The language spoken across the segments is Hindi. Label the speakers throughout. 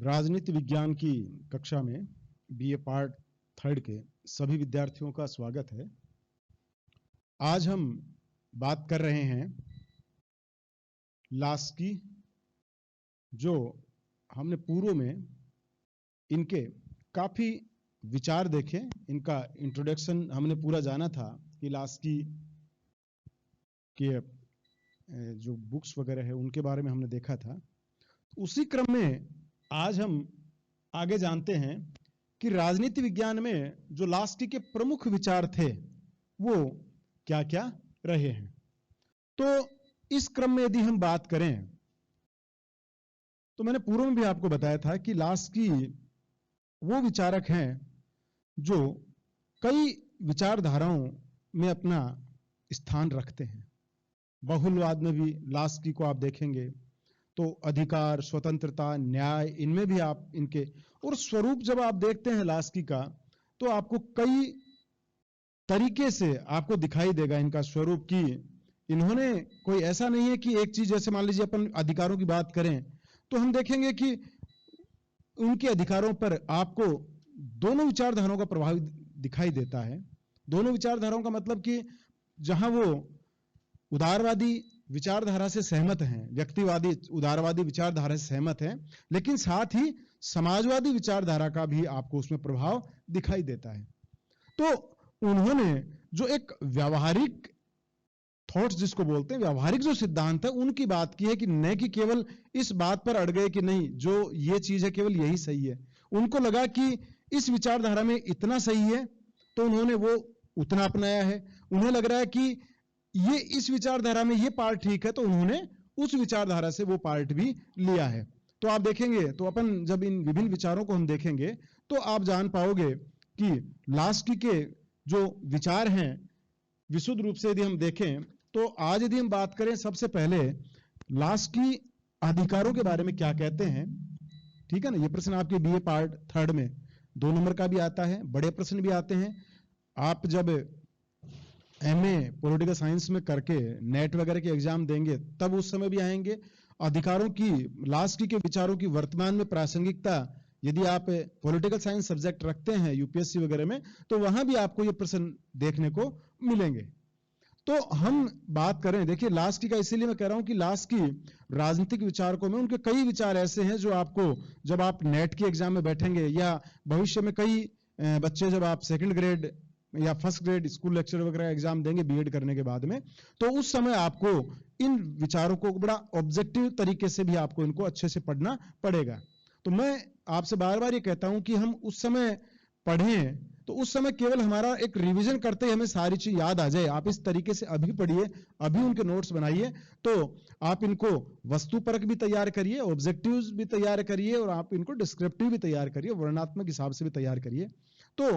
Speaker 1: राजनीति विज्ञान की कक्षा में बीए पार्ट 3 के सभी विद्यार्थियों का स्वागत है। आज हम बात कर रहे हैं लास्ट की, जो हमने पूर्व में इनके काफी विचार देखे। इनका इंट्रोडक्शन हमने पूरा जाना था कि लास्ट की के जो बुक्स वगैरह है उनके बारे में हमने देखा था। उसी क्रम में आज हम आगे जानते हैं कि राजनीति विज्ञान में जो लास्की के प्रमुख विचार थे वो क्या क्या रहे हैं। तो इस क्रम में यदि हम बात करें तो मैंने पूर्व में भी आपको बताया था कि लास्की वो विचारक हैं जो कई विचारधाराओं में अपना स्थान रखते हैं। बहुलवाद में भी लास्की को आप देखेंगे तो अधिकार, स्वतंत्रता, न्याय, इनमें भी आप इनके और स्वरूप जब आप देखते हैं लास्की का तो आपको कई तरीके से आपको दिखाई देगा इनका स्वरूप कि इन्होंने कोई ऐसा नहीं है कि एक चीज, जैसे मान लीजिए अपन अधिकारों की बात करें तो हम देखेंगे कि उनके अधिकारों पर आपको दोनों विचारधाराओं का प्रभाव दिखाई देता है। दोनों विचारधाराओं का मतलब कि जहां वो उदारवादी विचारधारा से सहमत हैं, व्यक्तिवादी उदारवादी विचारधारा से सहमत हैं, लेकिन साथ ही समाजवादी विचारधारा का भी आपको उसमें प्रभाव दिखाई देता है। तो उन्होंने जो एक व्यावहारिक थॉट्स जिसको बोलते हैं, व्यावहारिक जो सिद्धांत है, उनकी बात की है कि न कि केवल इस बात पर अड़ गए कि नहीं जो ये चीज है केवल यही सही है। उनको लगा कि इस विचारधारा में इतना सही है तो उन्होंने वो उतना अपनाया है। उन्हें लग रहा है कि ये इस विचारधारा में ये पार्ट ठीक है तो उन्होंने उस विचारधारा से वो पार्ट भी लिया है। तो आप देखेंगे तो अपन जब इन विभिन्न विचारों को हम देखेंगे तो आप जान पाओगे कि लास्की के जो विचार हैं विशुद्ध रूप से यदि हम देखें तो आज यदि हम बात करें सबसे पहले लास्की अधिकारों के बारे में क्या कहते हैं, ठीक है ना। ये प्रश्न आपके बीए पार्ट 3 में 2 नंबर का भी आता है, बड़े प्रश्न भी आते हैं। आप जब एमए पॉलिटिकल साइंस में करके नेट वगैरह के एग्जाम देंगे तब उस समय भी आएंगे। अधिकारों की लास्की के विचारों की वर्तमान में प्रासंगिकता, यदि आप पॉलिटिकल साइंस सब्जेक्ट रखते हैं यूपीएससी वगैरह में तो वहां भी आपको ये प्रश्न देखने को मिलेंगे। तो हम बात करें, देखिए लास्की का, इसीलिए मैं कह रहा हूं कि लास्की राजनीतिक विचारकों में उनके कई विचार ऐसे हैं जो आपको जब आप नेट के एग्जाम में बैठेंगे या भविष्य में कई बच्चे जब आप सेकंड ग्रेड या फर्स्ट ग्रेड स्कूल लेक्चर वगैरह एग्जाम देंगे बीएड करने के बाद में, तो उस समय आपको इन विचारों को बड़ा ऑब्जेक्टिव तरीके से भी आपको इनको अच्छे से पढ़ना पड़ेगा। तो मैं आपसे बार बार ये कहता हूं कि हम उस समय पढ़ें तो उस समय केवल हमारा एक रिवीजन करते ही हमें सारी चीज याद आ जाए। आप इस तरीके से अभी पढ़िए, अभी उनके नोट्स बनाइए, तो आप इनको वस्तुपरक भी तैयार करिए, ऑब्जेक्टिव्स भी तैयार करिए और आप इनको डिस्क्रिप्टिव भी तैयार करिए, वर्णनात्मक हिसाब से भी तैयार करिए। तो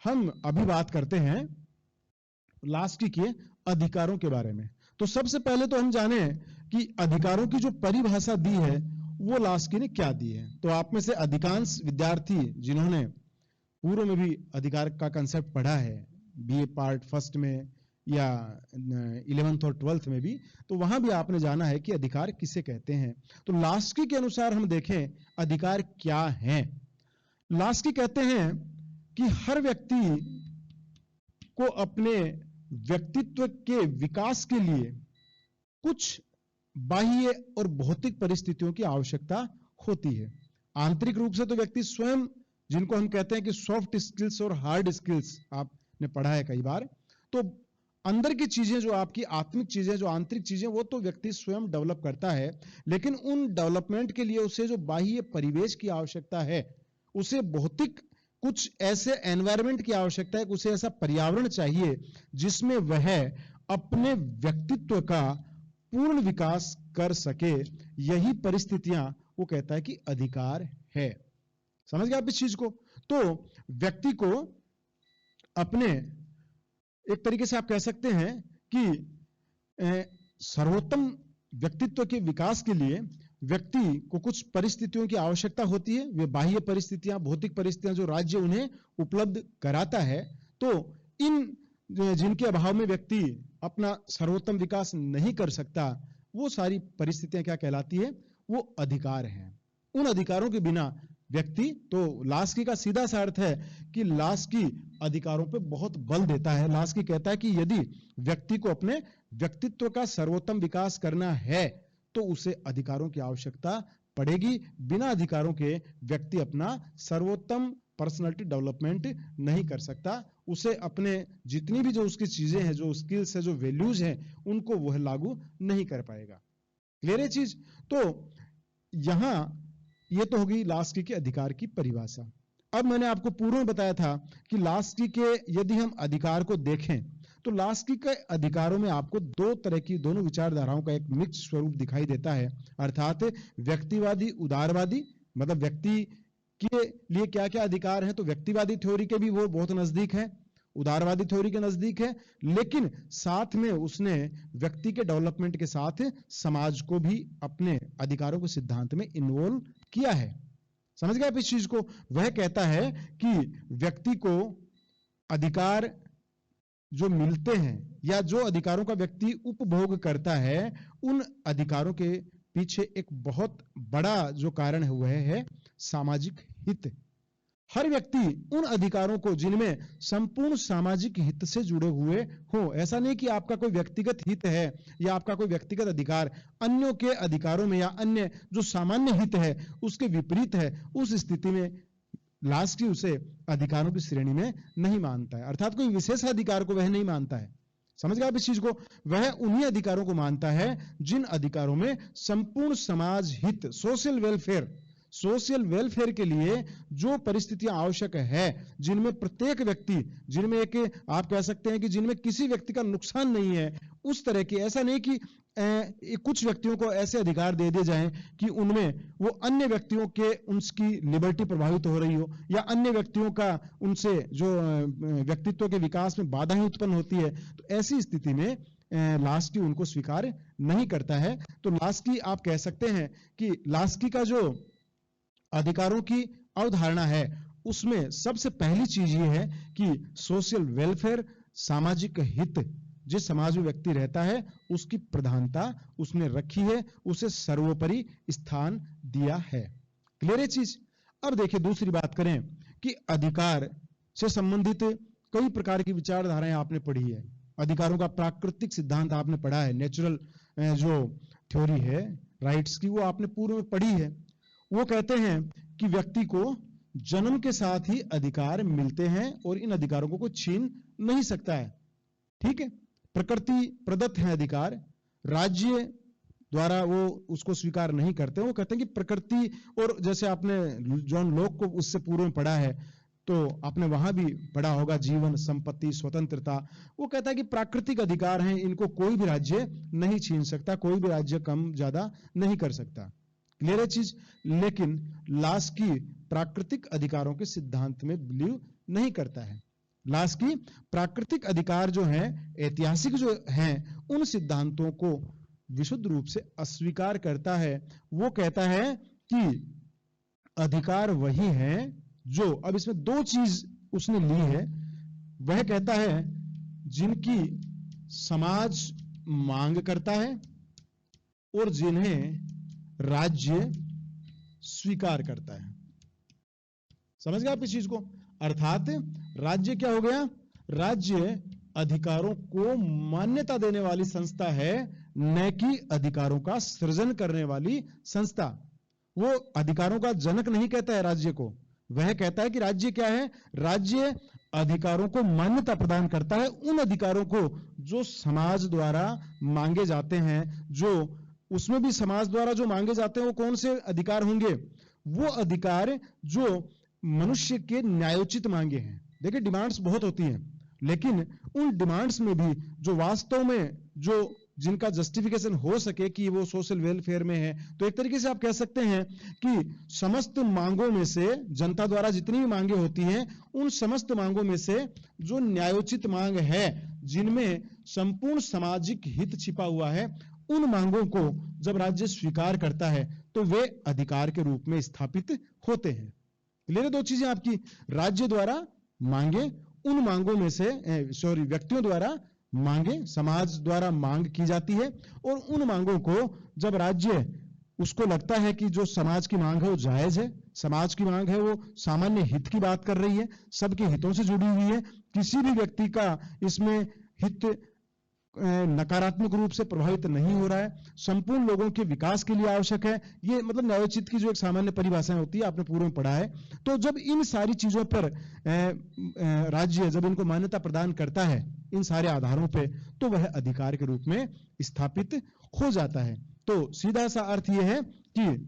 Speaker 1: हम अभी बात करते हैं लास्की के अधिकारों के बारे में। तो सबसे पहले तो हम जाने कि अधिकारों की जो परिभाषा दी है वो लास्की ने क्या दी है। तो आप में से अधिकांश विद्यार्थी जिन्होंने पूर्व में भी अधिकार का कंसेप्ट पढ़ा है बीए पार्ट 1 में या 11th और 12th में भी, तो वहां भी आपने जाना है कि अधिकार किसे कहते हैं। तो लास्की के अनुसार हम देखें अधिकार क्या है। लास्की कहते हैं कि हर व्यक्ति को अपने व्यक्तित्व के विकास के लिए कुछ बाह्य और भौतिक परिस्थितियों की आवश्यकता होती है। आंतरिक रूप से तो व्यक्ति स्वयं, जिनको हम कहते हैं कि सॉफ्ट स्किल्स और हार्ड स्किल्स आपने पढ़ा है कई बार, तो अंदर की चीजें जो आपकी आत्मिक चीजें, जो आंतरिक चीजें, वो तो व्यक्ति स्वयं डेवलप करता है, लेकिन उन डेवलपमेंट के लिए उसे जो बाह्य परिवेश की आवश्यकता है, उसे भौतिक कुछ ऐसे एनवायरमेंट की आवश्यकता है, उसे ऐसा पर्यावरण चाहिए जिसमें वह अपने व्यक्तित्व का पूर्ण विकास कर सके। यही परिस्थितियां वो कहता है कि अधिकार है। समझ गए आप इस चीज को। तो व्यक्ति को अपने, एक तरीके से आप कह सकते हैं कि सर्वोत्तम व्यक्तित्व के विकास के लिए व्यक्ति को कुछ परिस्थितियों की आवश्यकता होती है। वे बाह्य परिस्थितियां, भौतिक परिस्थितियां जो राज्य उन्हें उपलब्ध कराता है, तो इन जिनके अभाव में व्यक्ति अपना सर्वोत्तम विकास नहीं कर सकता, वो सारी परिस्थितियां क्या कहलाती है, वो अधिकार हैं। उन अधिकारों के बिना व्यक्ति, तो लास्की का सीधा सा अर्थ है कि लास्की अधिकारों पे बहुत बल देता है। लास्की कहता है कि यदि व्यक्ति को अपने व्यक्तित्व का सर्वोत्तम विकास करना है तो उसे अधिकारों की आवश्यकता पड़ेगी। बिना अधिकारों के व्यक्ति अपना सर्वोत्तम पर्सनालिटी डेवलपमेंट नहीं कर सकता। उसे अपने जितनी भी जो उसकी चीजें हैं, जो स्किल्स है, जो वैल्यूज हैं, उनको वह लागू नहीं कर पाएगा। क्लियर है चीज? तो यहां ये तो होगी लास्की के अधिकार की परिभाषा। अब मैंने आपको पूर्व में बताया था कि लास्की के यदि हम अधिकार को देखें तो लास्की के अधिकारों में आपको दो तरह की, दोनों विचारधाराओं का एक मिक्स स्वरूप दिखाई देता है। अर्थात व्यक्तिवादी, उदारवादी, मतलब व्यक्ति के लिए क्या क्या अधिकार हैं, तो व्यक्तिवादी थ्योरी के भी वो बहुत नजदीक है, उदारवादी थ्योरी के नजदीक है, लेकिन साथ में उसने व्यक्ति के डेवलपमेंट के साथ समाज को भी अपने अधिकारों के सिद्धांत में इन्वॉल्व किया है। समझ गए आप इस चीज को? वह कहता है कि व्यक्ति को अधिकार जो मिलते हैं या जो अधिकारों का व्यक्ति उपभोग करता है, उन अधिकारों के पीछे एक बहुत बड़ा जो कारण है वह है सामाजिक हित। हर व्यक्ति उन अधिकारों को जिनमें संपूर्ण सामाजिक हित से जुड़े हुए हो, ऐसा नहीं कि आपका कोई व्यक्तिगत हित है या आपका कोई व्यक्तिगत अधिकार अन्यों के अधिकारों में या अन्य जो सामान्य हित है उसके विपरीत है, उस स्थिति में लास्की उसे अधिकारों की श्रेणी में नहीं मानता है। अर्थात कोई विशेष अधिकार को वह नहीं मानता है। समझ गए आप इस चीज को? वह उन्हीं अधिकारों को मानता है जिन अधिकारों में संपूर्ण समाज हित, सोशल वेलफेयर के लिए जो परिस्थितियां आवश्यक है, जिनमें प्रत्येक व्यक्ति, जिनमें एक आप कह सकते हैं कि जिनमें किसी व्यक्ति का नुकसान नहीं है, उस तरह की, ऐसा नहीं कि कुछ व्यक्तियों को ऐसे अधिकार दे दिए जाएं कि उनमें वो अन्य व्यक्तियों के उनकी लिबर्टी प्रभावित हो रही हो या अन्य व्यक्तियों का उनसे जो व्यक्तित्व के विकास में बाधाएं उत्पन्न होती है, तो ऐसी स्थिति में लास्की उनको स्वीकार नहीं करता है। तो लास्की, आप कह सकते हैं कि लास्की का जो अधिकारों की अवधारणा है उसमें सबसे पहली चीज ये है कि सोशल वेलफेयर, सामाजिक हित, जिस समाज में व्यक्ति रहता है उसकी प्रधानता उसने रखी है, उसे सर्वोपरि स्थान दिया है। क्लियर है चीज? अब देखिए दूसरी बात करें कि अधिकार से संबंधित कई प्रकार की विचारधाराएं आपने पढ़ी है। अधिकारों का प्राकृतिक सिद्धांत आपने पढ़ा है, नेचुरल जो थ्योरी है राइट्स की, वो आपने पूर्व में पढ़ी है। वो कहते हैं कि व्यक्ति को जन्म के साथ ही अधिकार मिलते हैं और इन अधिकारों को कोई छीन नहीं सकता है। ठीक है? प्रकृति प्रदत्त है अधिकार, राज्य द्वारा वो उसको स्वीकार नहीं करते। वो कहते हैं कि प्रकृति, और जैसे आपने जॉन लॉक को उससे पूर्व में पढ़ा है तो आपने वहां भी पढ़ा होगा, जीवन, संपत्ति, स्वतंत्रता। वो कहता है कि प्राकृतिक अधिकार हैं, इनको कोई भी राज्य नहीं छीन सकता, कोई भी राज्य कम ज्यादा नहीं कर सकता। क्लियर है चीज? लेकिन लास्की प्राकृतिक अधिकारों के सिद्धांत में बिलीव नहीं करता है। लास्की प्राकृतिक अधिकार जो हैं, ऐतिहासिक जो हैं, उन सिद्धांतों को विशुद्ध रूप से अस्वीकार करता है। वो कहता है कि अधिकार वही हैं जो, अब इसमें दो चीज उसने ली है, वह कहता है जिनकी समाज मांग करता है और जिन्हें राज्य स्वीकार करता है। समझ गए आप इस चीज को? अर्थात राज्य क्या हो गया? राज्य अधिकारों को मान्यता देने वाली संस्था है, न कि अधिकारों का सृजन करने वाली संस्था। वो अधिकारों का जनक नहीं कहता है राज्य को, वह कहता है कि राज्य क्या है? राज्य अधिकारों को मान्यता प्रदान करता है, उन अधिकारों को जो समाज द्वारा मांगे जाते हैं। जो उसमें भी समाज द्वारा जो मांगे जाते हैं वो कौन से अधिकार होंगे? वो अधिकार जो मनुष्य के न्यायोचित मांगे हैं। देखिए डिमांड्स बहुत होती हैं, लेकिन उन डिमांड्स में भी जो वास्तव में जो जिनका जस्टिफिकेशन हो सके कि वो सोशल वेलफेयर में है, तो एक तरीके से आप कह सकते हैं कि समस्त मांगों में से, जनता द्वारा जितनी भी मांगे होती हैं, उन समस्त मांगों में से जो न्यायोचित मांग है, जिनमें संपूर्ण सामाजिक हित छिपा हुआ है, उन मांगों को जब राज्य स्वीकार करता है तो वे अधिकार के रूप में स्थापित होते हैं। क्लियर? दो चीजें आपकी, राज्य द्वारा मांगे, उन मांगों में से व्यक्तियों द्वारा मांगे, समाज द्वारा मांग की जाती है, और उन मांगों को जब राज्य उसको लगता है कि जो समाज की मांग है वो जायज है, समाज की मांग है वो सामान्य हित की बात कर रही है, सबके हितों से जुड़ी हुई है, किसी भी व्यक्ति का इसमें हित नकारात्मक रूप से प्रभावित नहीं हो रहा है, संपूर्ण लोगों के विकास के लिए आवश्यक है। ये मतलब न्यायोचित की जो एक सामान्य परिभाषाएं होती है, आपने पूर्व में पढ़ा है। तो जब इन सारी चीजों पर राज्य जब इनको मान्यता प्रदान करता है इन सारे आधारों पे, तो वह अधिकार के रूप में स्थापित हो जाता है। तो सीधा सा अर्थ यह है कि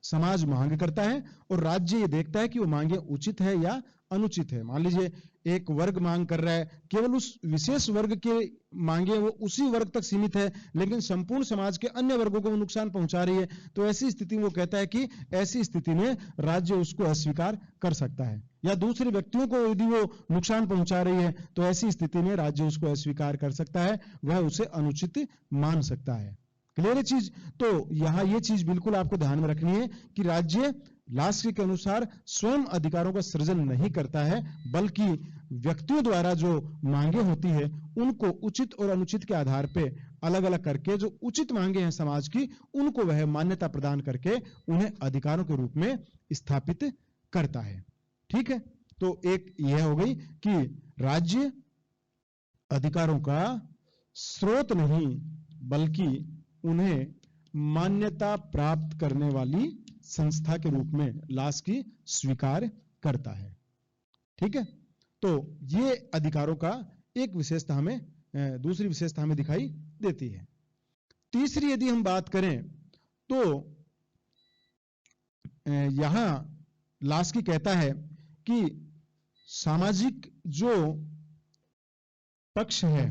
Speaker 1: समाज मांग करता है और राज्य ये देखता है कि वो मांगे उचित है या अनुचित है। मान लीजिए एक वर्ग मांग कर रहा है, केवल उस विशेष वर्ग के मांगे वो उसी वर्ग तक सीमित है, लेकिन संपूर्ण समाज के अन्य वर्गों को वो नुकसान पहुंचा रही है, तो ऐसी स्थिति में वो कहता है कि ऐसी स्थिति में राज्य उसको अस्वीकार कर सकता है। या दूसरे व्यक्तियों को यदि वो नुकसान पहुंचा रही है, तो ऐसी स्थिति में राज्य उसको अस्वीकार कर सकता है, वह उसे अनुचित मान सकता है। क्लियर है चीज? तो यहां ये चीज बिल्कुल आपको ध्यान में रखनी है कि राज्य लास्की के अनुसार स्वयं अधिकारों का सृजन नहीं करता है, बल्कि व्यक्तियों द्वारा जो मांगे होती है उनको उचित और अनुचित के आधार पे अलग अलग करके जो उचित मांगे हैं समाज की, उनको वह मान्यता प्रदान करके उन्हें अधिकारों के रूप में स्थापित करता है। ठीक है? तो एक यह हो गई कि राज्य अधिकारों का स्रोत नहीं, बल्कि उन्हें मान्यता प्राप्त करने वाली संस्था के रूप में लास्की स्वीकार करता है। ठीक है? तो ये अधिकारों का एक विशेषता हमें, दूसरी विशेषता हमें दिखाई देती है। तीसरी यदि हम बात करें तो यहां लास्की कहता है कि सामाजिक जो पक्ष है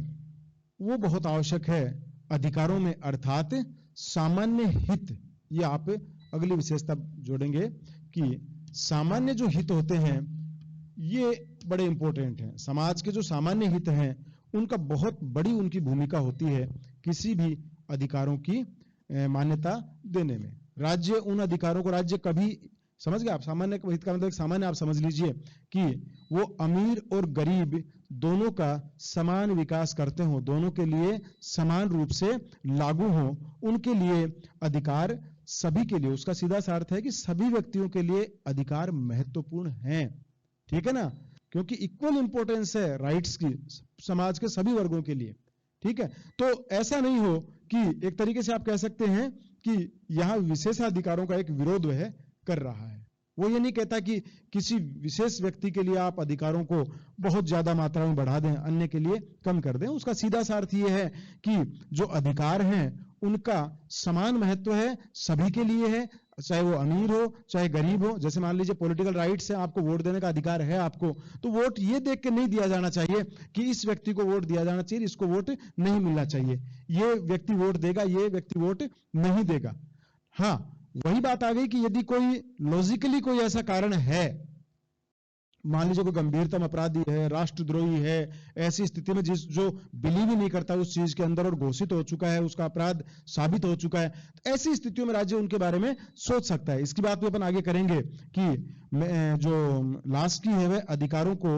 Speaker 1: वो बहुत आवश्यक है अधिकारों में, अर्थात सामान्य हित। ये आप अगली विशेषता जोड़ेंगे कि सामान्य जो हित होते हैं ये बड़े इंपॉर्टेंट हैं। समाज के जो सामान्य हित हैं उनका बहुत बड़ी उनकी भूमिका होती है किसी भी अधिकारों की मान्यता देने में। राज्य उन अधिकारों को, राज्य कभी, समझ गए आप, सामान्य हित का मतलब सामान्य आप समझ लीजिए कि वो अमीर और गरीब दोनों का समान विकास करते हो, दोनों के लिए समान रूप से लागू हो, उनके लिए अधिकार सभी के लिए, उसका सीधा सा अर्थ है कि सभी व्यक्तियों के लिए अधिकार महत्वपूर्ण हैं। ठीक है ना? क्योंकि इक्वल इंपॉर्टेंस है राइट्स की समाज के सभी वर्गों के लिए। ठीक है? तो ऐसा नहीं हो कि एक तरीके से आप कह सकते हैं कि यहां विशेषाधिकारों का एक विरोध वह कर रहा है। वो ये नहीं कहता कि किसी विशेष व्यक्ति के लिए आप अधिकारों को बहुत ज्यादा मात्रा में बढ़ा दें, अन्य के लिए कम कर दें। उसका सीधा सा अर्थ ये है कि जो अधिकार हैं उनका समान महत्व है, सभी के लिए है, चाहे वो अमीर हो चाहे गरीब हो। जैसे मान लीजिए पॉलिटिकल राइट्स है, आपको वोट देने का अधिकार है आपको, तो वोट ये देख के नहीं दिया जाना चाहिए कि इस व्यक्ति को वोट दिया जाना चाहिए, इसको वोट नहीं मिलना चाहिए, ये व्यक्ति वोट देगा, ये व्यक्ति वोट नहीं देगा। हाँ, वही बात आ गई कि यदि कोई लॉजिकली कोई ऐसा कारण है, मान लीजिए कोई गंभीरतम अपराधी है, राष्ट्रद्रोही है, ऐसी स्थिति में जो बिलीव ही नहीं करता उस चीज के अंदर और घोषित हो चुका है, उसका अपराध साबित हो चुका है, तो ऐसी स्थितियों में राज्य उनके बारे में सोच सकता है। इसकी बात भी अपन आगे करेंगे कि जो लास्ट की है वह अधिकारों को,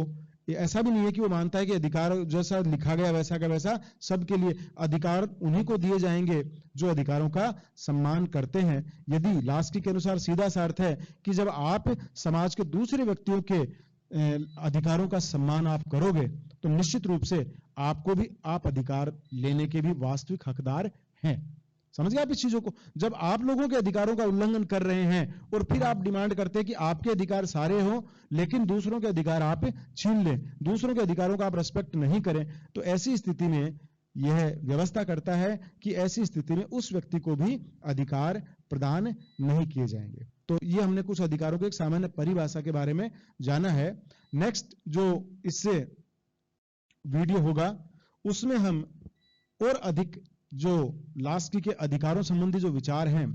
Speaker 1: ऐसा भी नहीं है कि वो मानता है कि अधिकार जैसा लिखा गया वैसा का वैसा सबके लिए, अधिकार उन्हीं को दिए जाएंगे जो अधिकारों का सम्मान करते हैं। यदि लास्की के अनुसार सीधा सा अर्थ है कि जब आप समाज के दूसरे व्यक्तियों के अधिकारों का सम्मान आप करोगे तो निश्चित रूप से आपको भी, आप अधिकार लेने के भी वास्तविक हकदार हैं। समझ गए आप इस चीजों को? जब आप लोगों के अधिकारों का उल्लंघन कर रहे हैं और फिर आप डिमांड करते हैं कि आपके अधिकार सारे हो लेकिन दूसरों के अधिकार आप छीन लें, दूसरों के अधिकारों का आप रेस्पेक्ट नहीं करें, तो ऐसी स्थिति में यह व्यवस्था करता है कि ऐसी स्थिति में उस व्यक्ति को भी अधिकार प्रदान नहीं किए जाएंगे। तो ये हमने कुछ अधिकारों की एक सामान्य परिभाषा के बारे में जाना है। नेक्स्ट जो इससे वीडियो होगा उसमें हम और अधिक जो लास्की के अधिकारों संबंधी जो विचार हैं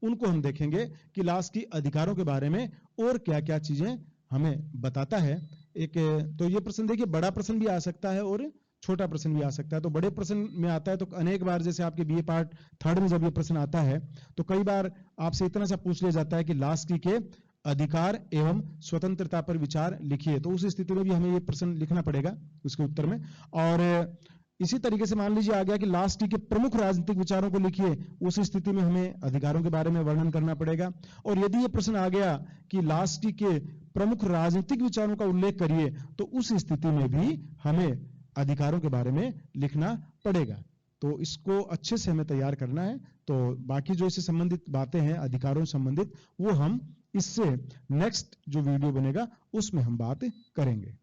Speaker 1: उनको हम देखेंगे कि लास्की अधिकारों के बारे में और क्या क्या चीजें हमें बताता है। एक तो ये प्रश्न देखिए, बड़ा प्रश्न भी आ सकता है और छोटा प्रश्न भी आ सकता है। तो बड़े प्रश्न में आता है तो अनेक बार, जैसे आपके बीए पार्ट 3 में जब ये प्रश्न आता है तो कई बार आपसे इतना सा पूछ लिया जाता है कि लास्की के अधिकार एवं स्वतंत्रता पर विचार लिखिए, तो उस स्थिति में भी हमें ये प्रश्न लिखना पड़ेगा उसके उत्तर में। और इसी तरीके से मान लीजिए आ गया कि लास्ट के प्रमुख राजनीतिक विचारों को लिखिए, उस स्थिति में हमें अधिकारों के बारे में वर्णन करना पड़ेगा। और यदि ये प्रश्न आ गया कि लास्ट के प्रमुख राजनीतिक विचारों का उल्लेख करिए, तो उस स्थिति में भी हमें अधिकारों के बारे में लिखना पड़ेगा। तो इसको अच्छे से हमें तैयार करना है। तो बाकी जो इससे संबंधित बातें हैं, अधिकारों से संबंधित, वो हम इससे नेक्स्ट जो वीडियो बनेगा उसमें हम बात करेंगे।